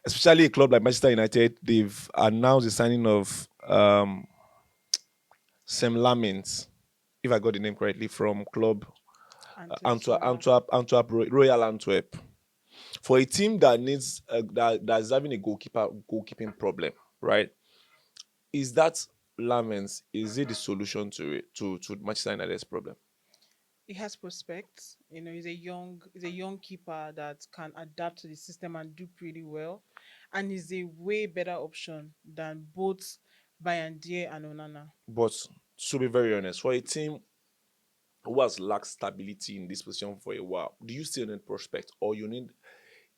especially a club like Manchester United, they've announced the signing of Sam Lammens, if I got the name correctly, from club Antwerp, yeah. Royal Antwerp. For a team that needs that's having a goalkeeping problem, right? Is that Lammens? Is it the solution to it to Manchester United's problem? He has prospects. He's a young keeper that can adapt to the system and do pretty well, and is a way better option than both Bayandie and Onana. But to be very honest, for a team who has lacked stability in this position for a while, do you still need prospect, or you need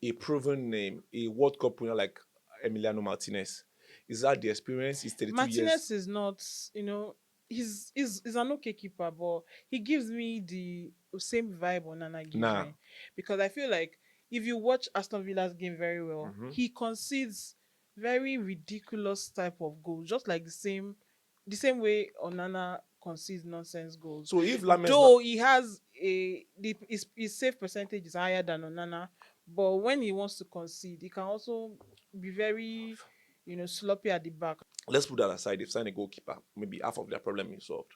a proven name, a World Cup winner like Emiliano Martinez? Is that the experience? He's 32 years. Martinez is not, he's an okay keeper, but he gives me the same vibe Onana gives Nah. me, because I feel like if you watch Aston Villa's game very well, Mhm. he concedes very ridiculous type of goals, just like the same way Onana concedes nonsense goals. So if Lamens now, Though he has his save percentage is higher than Onana, but when he wants to concede, he can also be very, sloppy at the back. let's put that aside. They've signed a goalkeeper. Maybe half of their problem is solved.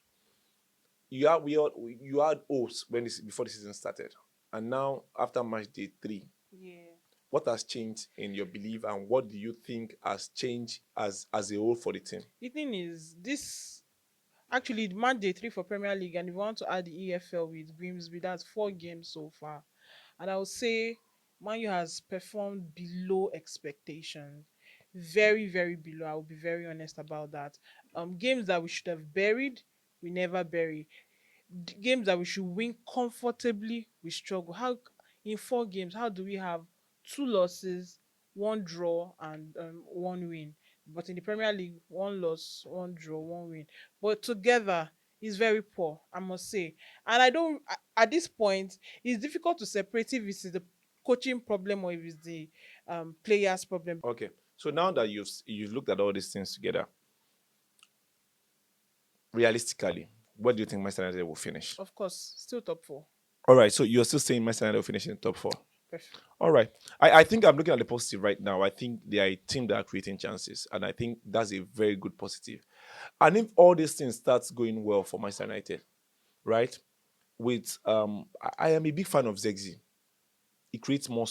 You had hopes when before the season started, and now after match day 3, Yeah. what has changed in your belief, and what do you think has changed as a whole for the team? The thing is, this actually the match day 3 for Premier League, and if you want to add the EFL with Grimsby, that's 4 games so far. And I would say Man U has performed below expectations. Very, very below. I will be very honest about that. Games that we should have buried, we never bury. Games that we should win comfortably, we struggle. How in 4 games, how do we have 2 losses, 1 draw, and 1 win? But in the Premier League, 1 loss, 1 draw, 1 win. But together, it's very poor, I must say. And I don't at this point, it's difficult to separate if it's the coaching problem or if it's the players' problem. Okay, so now that you've looked at all these things together, realistically, what do you think Manchester United will finish? Of course, still top four. All right, so you're still saying Manchester United will finish in the top 4. Perfect. All right. I think I'm looking at the positive right now. I think they are a team that are creating chances, and I think that's a very good positive. And if all these things starts going well for Manchester United, right? With I am a big fan of Zegzi. He creates more